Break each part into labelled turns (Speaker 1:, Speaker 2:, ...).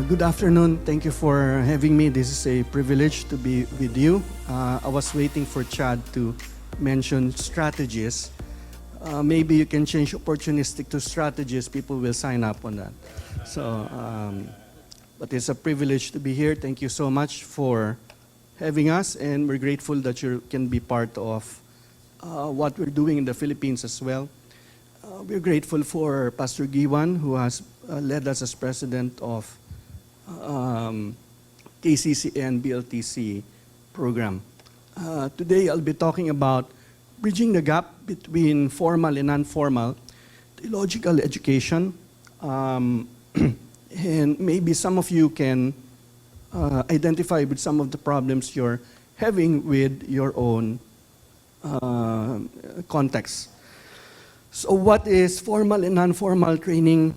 Speaker 1: Good afternoon. Thank you for having me. This is a privilege to be with you. I was waiting for Chad to mention strategies. Maybe you can change opportunistic to strategies. People will sign up on that. But it's a privilege to be here. Thank you so much for having us, and we're grateful that you can be part of what we're doing in the Philippines as well. We're grateful for Pastor Gihwan, who has led us as president of KCCN BLTC program. Today I'll be talking about bridging the gap between formal and non-formal theological education. And maybe some of you can identify with some of the problems you're having with your own context. So what is formal and non-formal training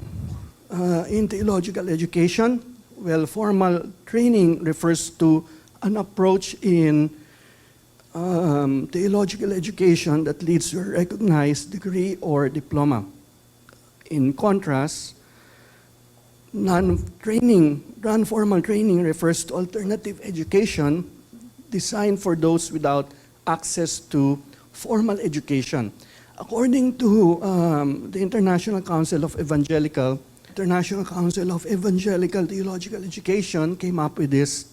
Speaker 1: in theological education? Well, formal training refers to an approach in theological education that leads to a recognized degree or diploma. In contrast, non-formal training refers to alternative education designed for those without access to formal education. According to the International Council of Evangelical Theological Education came up with this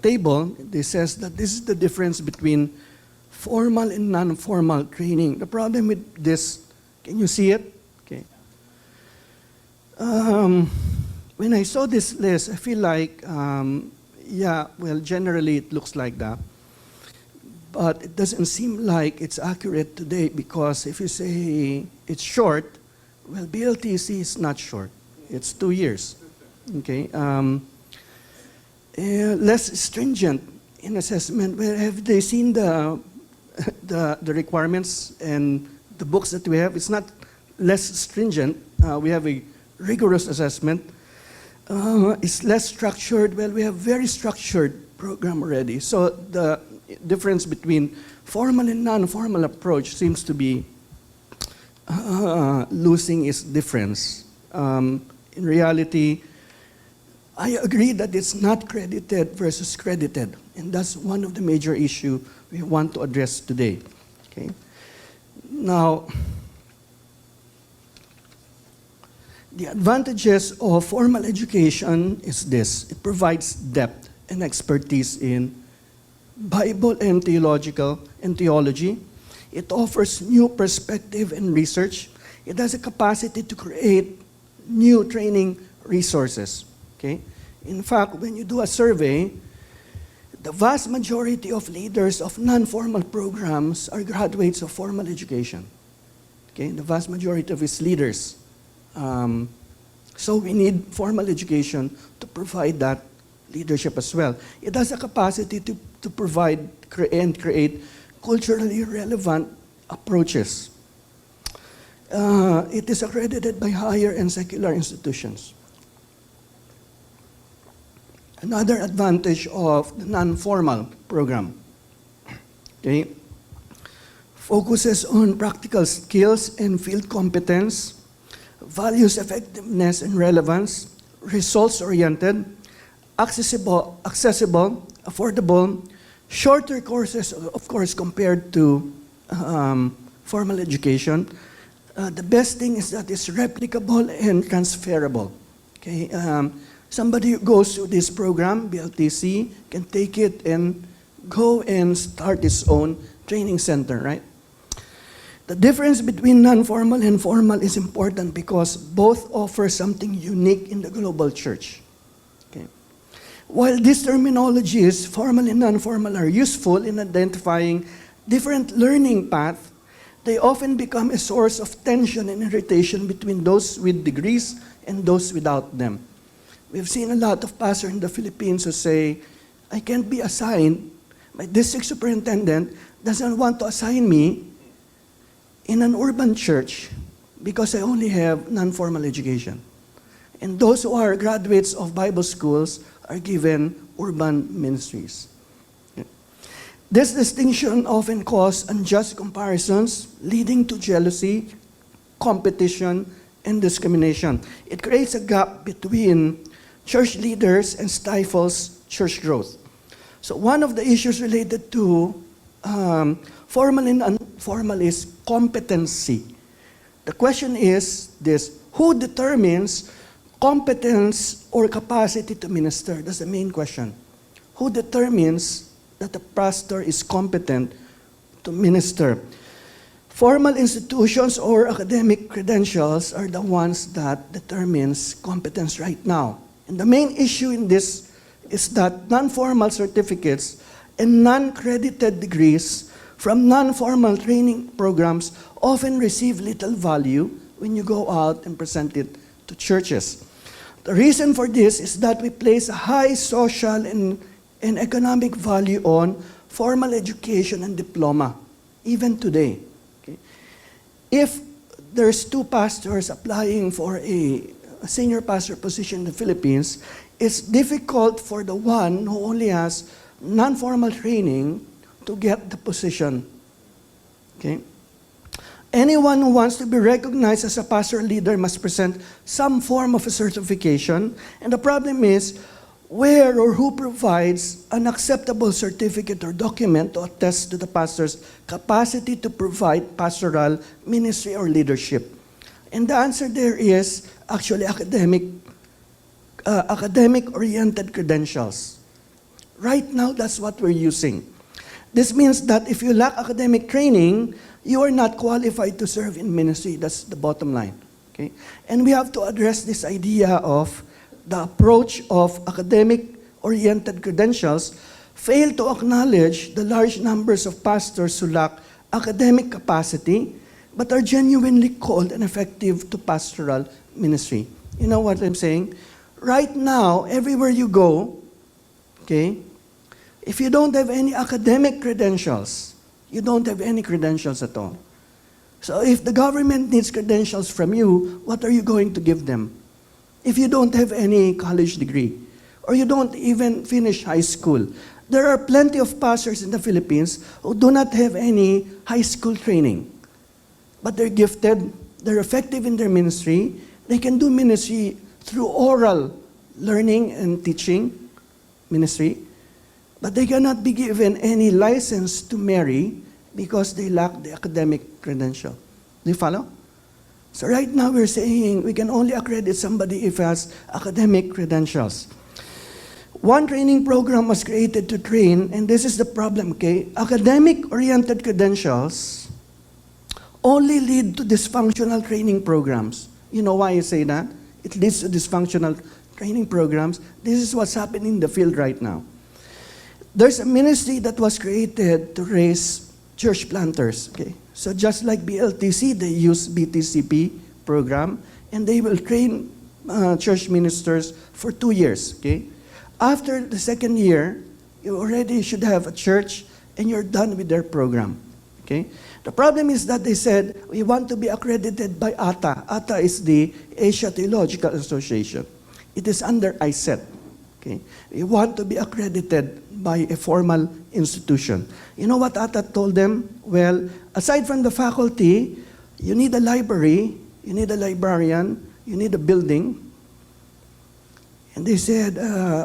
Speaker 1: table. This says that this is the difference between formal and non-formal training. The problem with this, can you see it? Okay. When I saw this list, I feel like, yeah, well, generally it looks like that. But it doesn't seem like it's accurate today, because if you say it's short, well, BLTC is not short. It's 2 years. Okay. Less stringent in assessment. Well, have they seen the requirements and the books that we have? It's not less stringent. We have a rigorous assessment. It's less structured. Well, we have very structured program already. So the difference between formal and non-formal approach seems to be losing its difference. In reality, I agree that it's not credited versus credited, and that's one of the major issues we want to address today. Okay. Now, the advantages of formal education is this: it provides depth and expertise in Bible and theology. It offers new perspective and research. It has a capacity to create new training resources. Okay? In fact, when you do a survey, the vast majority of leaders of non-formal programs are graduates of formal education. Okay? The vast majority of its leaders. So we need formal education to provide that leadership as well. It has a capacity to provide and create culturally relevant approaches. It is accredited by higher and secular institutions. Another advantage of the non-formal program, okay, focuses on practical skills and field competence, values effectiveness and relevance, results-oriented, accessible, affordable, shorter courses, of course, compared to formal education. The best thing is that it's replicable and transferable. Okay? Somebody who goes to this program, BLTC, can take it and go and start his own training center, right? The difference between non-formal and formal is important because both offer something unique in the global church. Okay? While these terminologies, formal and non-formal, are useful in identifying different learning paths, they often become a source of tension and irritation between those with degrees and those without them. We've seen a lot of pastors in the Philippines who say, I can't be assigned, my district superintendent doesn't want to assign me in an urban church because I only have non-formal education. And those who are graduates of Bible schools are given urban ministries. This distinction often causes unjust comparisons, leading to jealousy, competition, and discrimination. It creates a gap between church leaders and stifles church growth. So one of the issues related to formal and informal is competency. The question is this: who determines competence or capacity to minister? That's the main question. Who determines that the pastor is competent to minister? Formal institutions or academic credentials are the ones that determines competence right now. And the main issue in this is that non-formal certificates and non-credited degrees from non-formal training programs often receive little value when you go out and present it to churches. The reason for this is that we place a high social and economic value on formal education and diploma, even today. Okay? If there's two pastors applying for a senior pastor position in the Philippines, it's difficult for the one who only has non-formal training to get the position. Okay? Anyone who wants to be recognized as a pastoral leader must present some form of a certification, and the problem is where or who provides an acceptable certificate or document to attest to the pastor's capacity to provide pastoral ministry or leadership. And the answer there is actually academic-oriented credentials. Right now, that's what we're using. This means that if you lack academic training, you are not qualified to serve in ministry. That's the bottom line. Okay? And we have to address this idea of the approach of academic-oriented credentials fail to acknowledge the large numbers of pastors who lack academic capacity but are genuinely called and effective to pastoral ministry. You know what I'm saying? Right now, everywhere you go, okay, if you don't have any academic credentials, you don't have any credentials at all. So if the government needs credentials from you, what are you going to give them? If you don't have any college degree, or you don't even finish high school. There are plenty of pastors in the Philippines who do not have any high school training, but they're gifted, they're effective in their ministry, they can do ministry through oral learning and teaching ministry, but they cannot be given any license to marry because they lack the academic credential. Do you follow? So right now we're saying we can only accredit somebody if he has academic credentials. One training program was created to train, and this is the problem, okay? Academic-oriented credentials only lead to dysfunctional training programs. You know why I say that? It leads to dysfunctional training programs. This is what's happening in the field right now. There's a ministry that was created to raise church planters, okay? So just like BLTC, they use BTCP program, and they will train church ministers for 2 years, okay? After the second year, you already should have a church, and you're done with their program, okay? The problem is that they said, we want to be accredited by ATA. ATA is the Asia Theological Association. It is under ISET, okay? We want to be accredited by a formal institution. You know what ATA told them? Well, aside from the faculty, you need a library, you need a librarian, you need a building. And they said,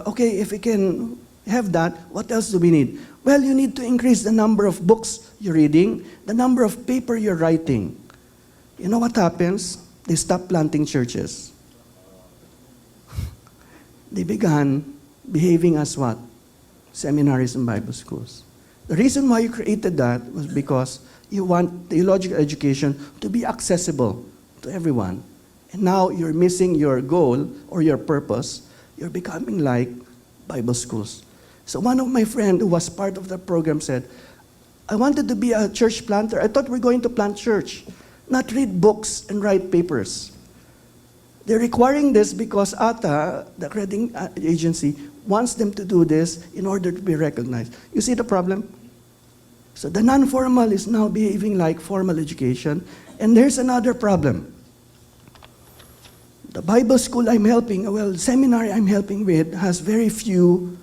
Speaker 1: okay, if we can have that, what else do we need? Well, you need to increase the number of books you're reading, the number of paper you're writing. You know what happens? They stop planting churches. They began behaving as what? Seminaries and Bible schools. The reason why you created that was because you want theological education to be accessible to everyone. And now you're missing your goal or your purpose. You're becoming like Bible schools. So one of my friends who was part of the program said, I wanted to be a church planter. I thought we're going to plant church, not read books and write papers. They're requiring this because ATA, the accrediting agency, wants them to do this in order to be recognized. You see the problem? So the non-formal is now behaving like formal education. And there's another problem. The Bible school I'm helping, well, seminary I'm helping with has very few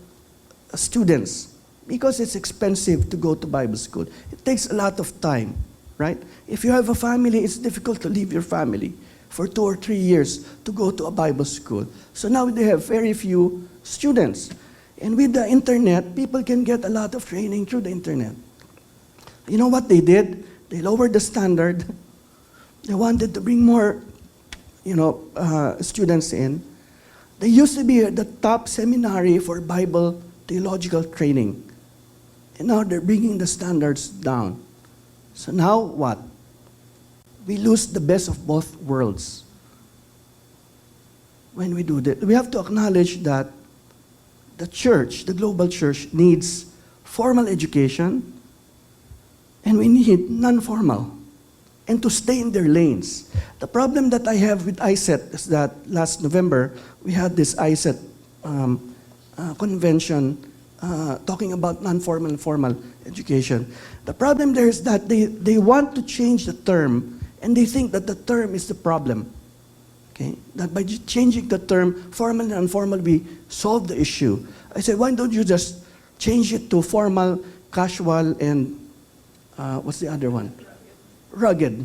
Speaker 1: students because it's expensive to go to Bible school. It takes a lot of time, right? If you have a family, it's difficult to leave your family for 2 or 3 years to go to a Bible school. So now they have very few students. And with the internet, people can get a lot of training through the internet. You know what they did? They lowered the standard. They wanted to bring more, students in. They used to be the top seminary for Bible theological training. And now they're bringing the standards down. So now what? We lose the best of both worlds. When we do that, we have to acknowledge that the church, the global church, needs formal education, and we need non-formal, and to stay in their lanes. The problem that I have with ISET is that last November, we had this ISET convention talking about non-formal and formal education. The problem there is that they want to change the term, and they think that the term is the problem. Okay? That by changing the term formal and informal, we solve the issue. I said, why don't you just change it to formal, casual, and what's the other one? Rugged.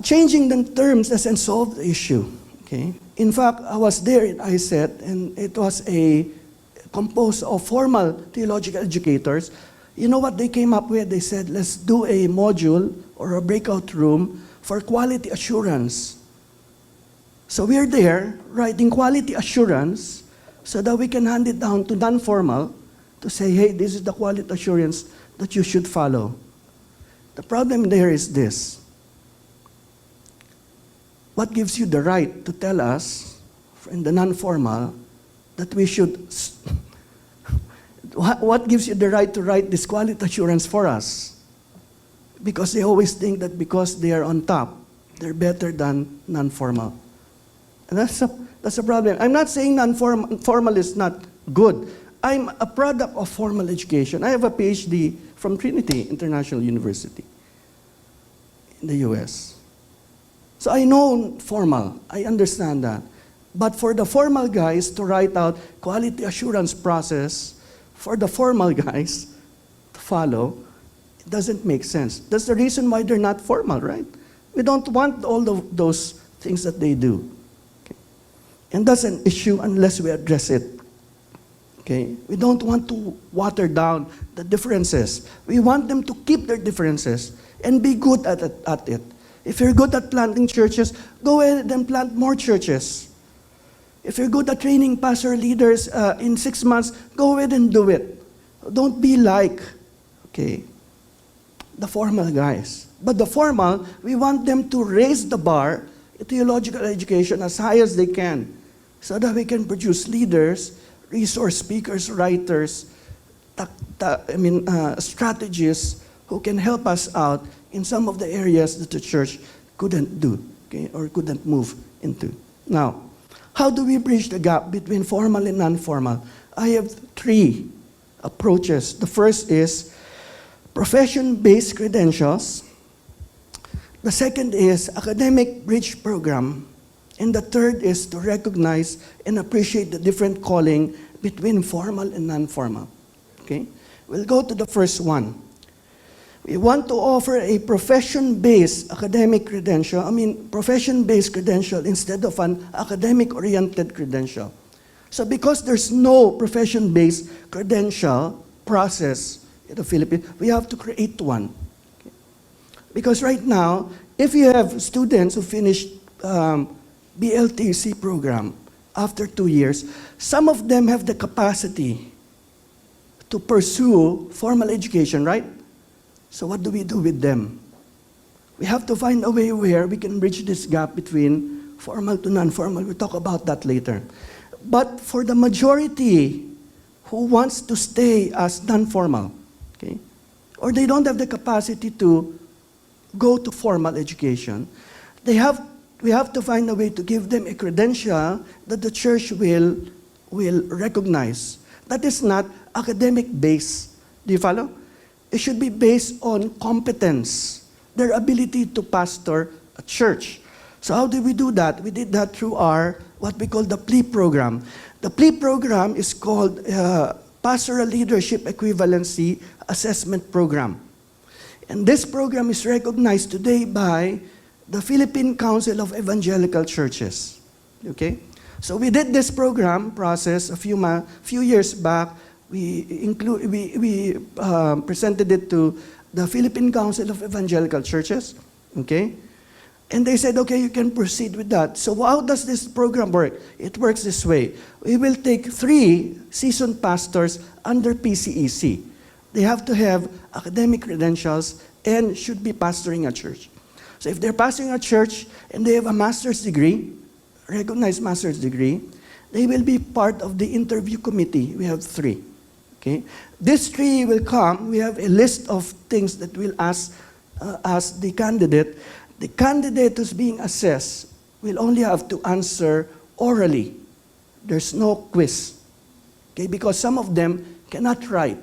Speaker 1: Changing the terms doesn't solve the issue. Okay? In fact, I was there in ISET, and it was composed of formal theological educators. You know what they came up with? They said, let's do a module or a breakout room for quality assurance. So we're there writing quality assurance so that we can hand it down to non-formal to say, hey, this is the quality assurance that you should follow. The problem there is this. What gives you the right to tell us, in the non-formal, that we should... What gives you the right to write this quality assurance for us? Because they always think that because they are on top, they're better than non-formal. And that's a problem. I'm not saying non-formal is not good. I'm a product of formal education. I have a PhD from Trinity International University in the US. So I know formal. I understand that. But for the formal guys to write out quality assurance process, for the formal guys to follow, it doesn't make sense. That's the reason why they're not formal, right? We don't want all of those things that they do. Okay? And that's an issue unless we address it. Okay? We don't want to water down the differences. We want them to keep their differences and be good at it. If you're good at planting churches, go ahead and plant more churches. If you're good at training pastor leaders in 6 months, go ahead and do it. Don't be like, the formal guys. But the formal, we want them to raise the bar, theological education, as high as they can, so that we can produce leaders, resource speakers, writers, strategists who can help us out in some of the areas that the church couldn't do, or couldn't move into. Now, how do we bridge the gap between formal and non-formal? I have 3 approaches. The first is profession-based credentials. The second is academic bridge program. And the third is to recognize and appreciate the different calling between formal and non-formal. Okay? We'll go to the first one. We want to offer a profession-based academic credential, profession-based credential instead of an academic-oriented credential. So because there's no profession-based credential process in the Philippines, we have to create one. Okay? Because right now, if you have students who finished BLTC program after 2 years, some of them have the capacity to pursue formal education, right? So what do we do with them? We have to find a way where we can bridge this gap between formal to non-formal. We'll talk about that later. But for the majority who wants to stay as non-formal, or they don't have the capacity to go to formal education, we have to find a way to give them a credential that the church will recognize. That is not academic-based. Do you follow? It should be based on competence, their ability to pastor a church. So how did we do that? We did that through our, what we call the PLE program. The PLE program is called Pastoral Leadership Equivalency Assessment Program. And this program is recognized today by the Philippine Council of Evangelical Churches. Okay? So we did this program process a few years back. We presented it to the Philippine Council of Evangelical Churches. Okay? And they said, okay, you can proceed with that. So how does this program work? It works this way. We will take 3 seasoned pastors under PCEC. They have to have academic credentials and should be pastoring a church. So if they're pastoring a church and they have a master's degree, recognized master's degree, they will be part of the interview committee. We have 3. Okay? These 3 will come. We have a list of things that we'll ask the candidate. The candidate who's being assessed will only have to answer orally. There's no quiz. Okay? Because some of them cannot write,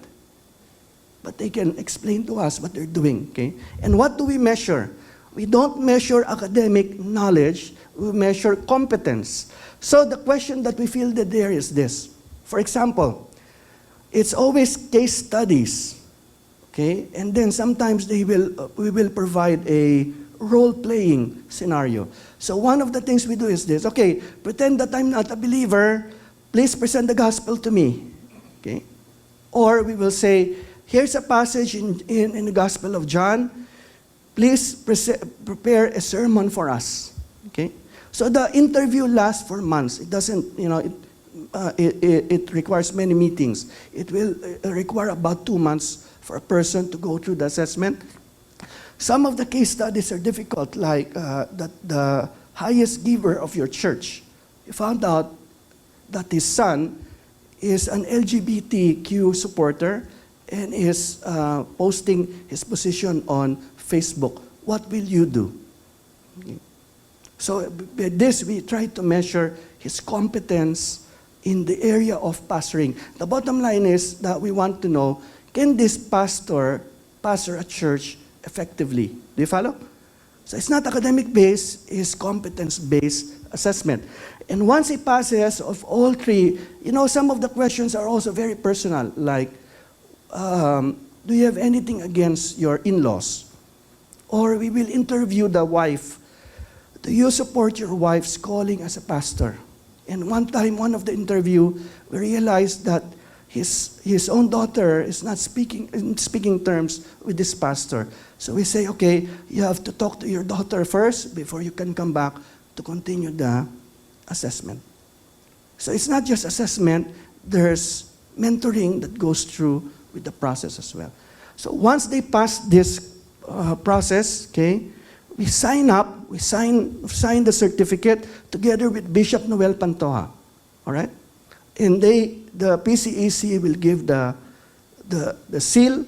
Speaker 1: but they can explain to us what they're doing. Okay? And what do we measure? We don't measure academic knowledge, we measure competence. So the question that we fielded there is this. For example, it's always case studies. Okay? And then sometimes we will provide a role-playing scenario. So one of the things we do is this. Okay, pretend that I'm not a believer. Please present the gospel to me. Okay? Or we will say, here's a passage in the Gospel of John. Please prepare a sermon for us. Okay? So the interview lasts for months. It doesn't, it requires many meetings. It will require about 2 months for a person to go through the assessment. Some of the case studies are difficult, like that the highest giver of your church, you found out that his son is an LGBTQ supporter and is posting his position on Facebook. What will you do? Okay. So with this, we try to measure his competence in the area of pastoring. The bottom line is that we want to know, can this pastor pastor a church effectively? Do you follow? So it's not academic-based, it's competence-based assessment. And once he passes of all 3, some of the questions are also very personal, like, do you have anything against your in-laws? Or we will interview the wife. Do you support your wife's calling as a pastor? And one time, one of the interview, we realized that his own daughter is not speaking terms with this pastor. So we say, okay, you have to talk to your daughter first before you can come back to continue the assessment. So it's not just assessment, there's mentoring that goes through with the process as well. So once they pass this process, okay, we sign up, we sign the certificate together with Bishop Noel Pantoja, all right? And the PCEC will give the seal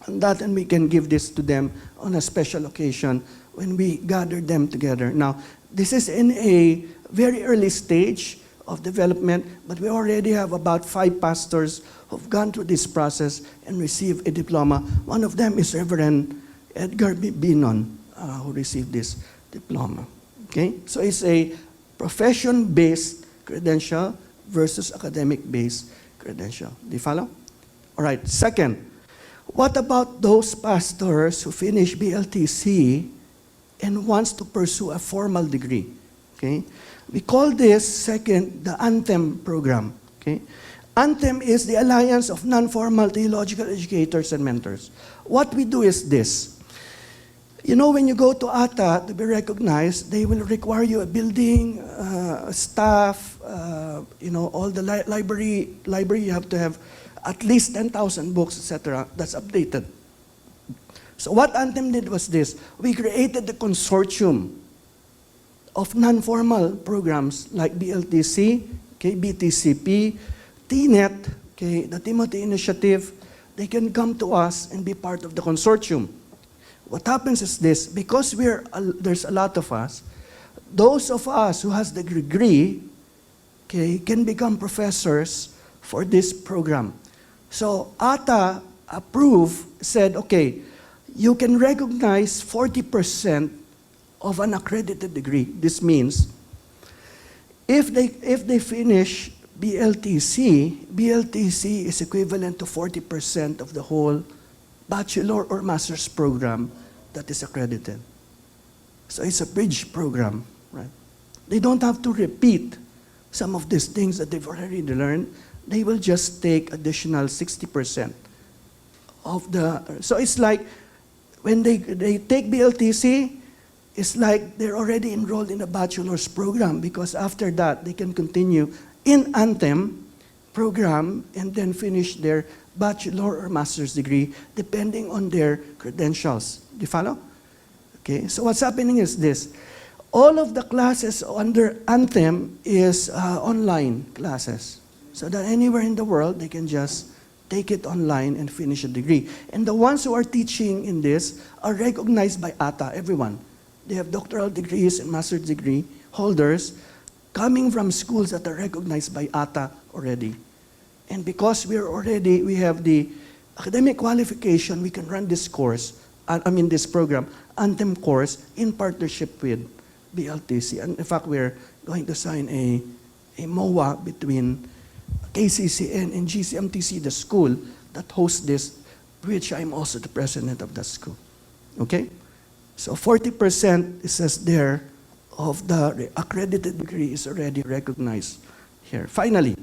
Speaker 1: on that, and we can give this to them on a special occasion when we gather them together. Now, this is in a very early stage of development, but we already have about 5 pastors who've gone through this process and received a diploma. One of them is Reverend Edgar Binon, who received this diploma. Okay? So it's a profession-based credential versus academic-based credential. Do you follow? All right. Second, what about those pastors who finish BLTC and wants to pursue a formal degree? Okay? We call this, second, the ANTHEM program. Okay? ANTHEM is the Alliance of Non-Formal Theological Educators and Mentors. What we do is this. When you go to ATA to be recognized, they will require you a building, staff, all the library. You have to have at least 10,000 books, etc. That's updated. So what ANTHEM did was this. We created the consortium of non-formal programs like BLTC, okay, BTCP, TNET, okay, the Timothy Initiative. They can come to us and be part of the consortium. What happens is this, because there's a lot of us, those of us who has the degree, okay, can become professors for this program. So ATA said, okay, you can recognize 40% of an accredited degree. This means if they finish BLTC is equivalent to 40% of the whole bachelor or master's program that is accredited. So it's a bridge program, right? They don't have to repeat some of these things that they've already learned. They will just take additional 60% of the, so it's like when they take BLTC, it's like they're already enrolled in a bachelor's program, because after that, they can continue in Anthem program and then finish their bachelor or master's degree, depending on their credentials. Do you follow? Okay, so what's happening is this. All of the classes under Anthem is online classes, so that anywhere in the world, they can just take it online and finish a degree. And the ones who are teaching in this are recognized by ATA, everyone. They have doctoral degrees and master's degree holders coming from schools that are recognized by ATA already. And because we have the academic qualification, we can run this course, this program, Anthem course, in partnership with BLTC. And in fact, we're going to sign a MOA between KCCN and GCMTC, the school that hosts this, which I'm also the president of that school. Okay? So 40%, it says there, of the accredited degree is already recognized here. Finally,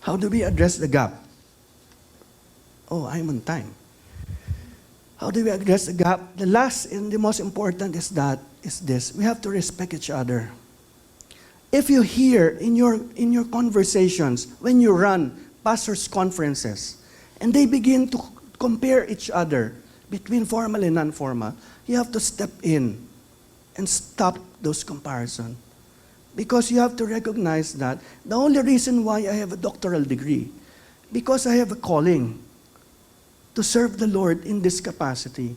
Speaker 1: how do we address the gap? Oh, I'm on time. How do we address the gap? The last and the most important is this. We have to respect each other. If you hear in your conversations, when you run pastors' conferences, and they begin to compare each other between formal and non-formal, you have to step in and stop those comparisons. Because you have to recognize that the only reason why I have a doctoral degree, because I have a calling to serve the Lord in this capacity.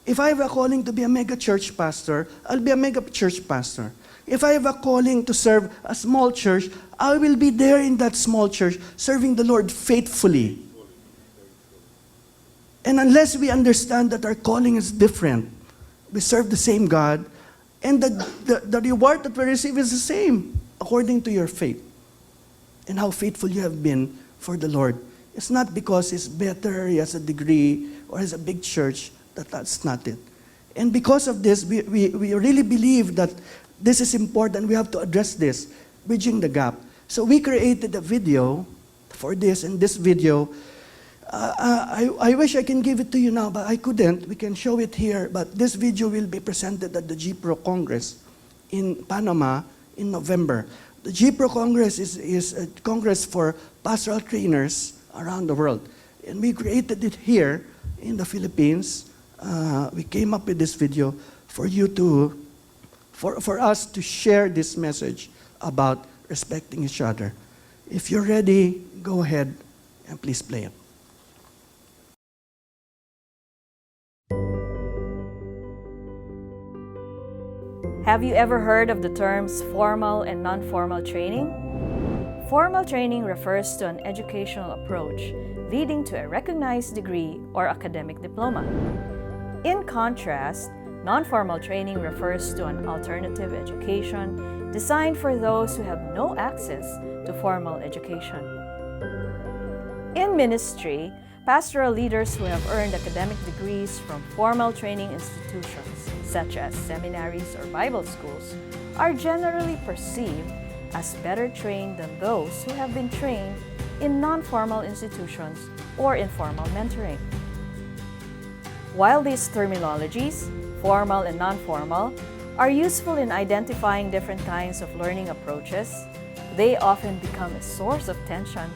Speaker 1: If I have a calling to be a mega church pastor, I'll be a mega church pastor. If I have a calling to serve a small church, I will be there in that small church, serving the Lord faithfully. And unless we understand that our calling is different, we serve the same God, and the reward that we receive is the same, according to your faith and how faithful you have been for the Lord. It's not because he's better, he has a degree, or has a big church, that's not it. And because of this, we really believe that this is important. We have to address this, bridging the gap. So we created a video for this, and this video, I wish I can give it to you now, but I couldn't. We can show it here, but this video will be presented at the GPRO Congress in Panama in November. The GPRO Congress is a congress for pastoral trainers around the world. And we created it here in the Philippines. We came up with this video for us to share this message about respecting each other. If you're ready, go ahead and please play it.
Speaker 2: Have you ever heard of the terms formal and non-formal training? Formal training refers to an educational approach leading to a recognized degree or academic diploma. In contrast, non-formal training refers to an alternative education designed for those who have no access to formal education. In ministry, pastoral leaders who have earned academic degrees from formal training institutions, such as seminaries or Bible schools, are generally perceived as better trained than those who have been trained in non-formal institutions or informal mentoring. While these terminologies, formal and non-formal, are useful in identifying different kinds of learning approaches, they often become a source of tension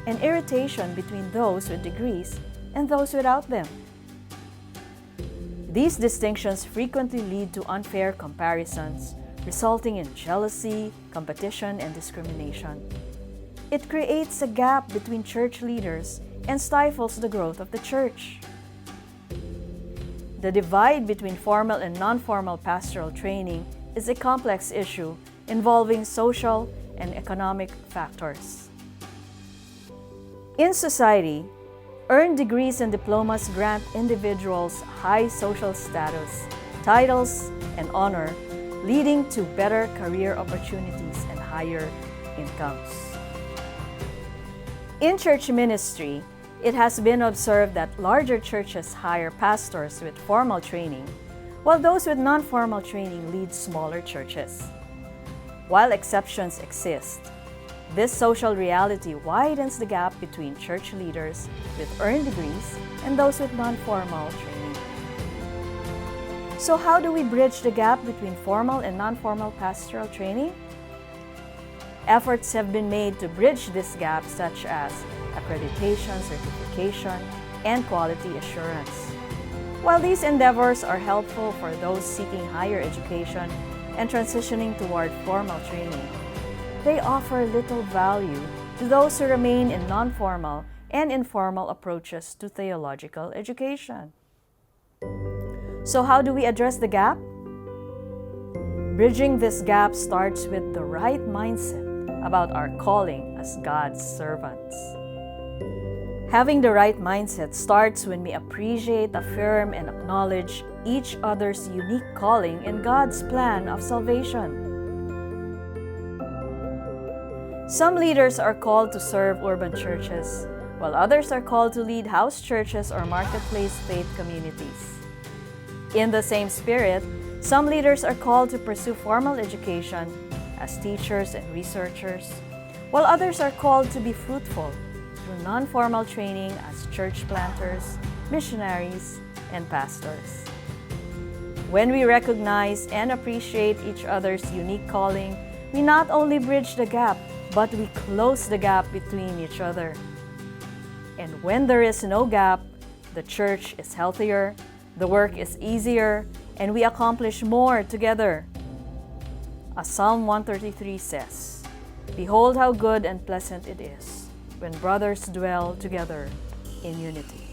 Speaker 2: and irritation between those with degrees and those without them. These distinctions frequently lead to unfair comparisons, resulting in jealousy, competition, and discrimination. It creates a gap between church leaders and stifles the growth of the church. The divide between formal and non-formal pastoral training is a complex issue involving social and economic factors. In society, earned degrees and diplomas grant individuals high social status, titles, and honor, leading to better career opportunities and higher incomes. In church ministry, it has been observed that larger churches hire pastors with formal training, while those with non-formal training lead smaller churches. While exceptions exist, this social reality widens the gap between church leaders with earned degrees and those with non-formal training. So how do we bridge the gap between formal and non-formal pastoral training? Efforts have been made to bridge this gap, such as accreditation, certification, and quality assurance. While these endeavors are helpful for those seeking higher education and transitioning toward formal training, they offer little value to those who remain in non-formal and informal approaches to theological education. So how do we address the gap? Bridging this gap starts with the right mindset about our calling as God's servants. Having the right mindset starts when we appreciate, affirm, and acknowledge each other's unique calling in God's plan of salvation. Some leaders are called to serve urban churches, while others are called to lead house churches or marketplace faith communities. In the same spirit, some leaders are called to pursue formal education as teachers and researchers, while others are called to be fruitful through non-formal training as church planters, missionaries, and pastors. When we recognize and appreciate each other's unique calling, we not only bridge the gap, but we close the gap between each other. And when there is no gap, the church is healthier, the work is easier, and we accomplish more together. As Psalm 133 says, "Behold how good and pleasant it is when brothers dwell together in unity."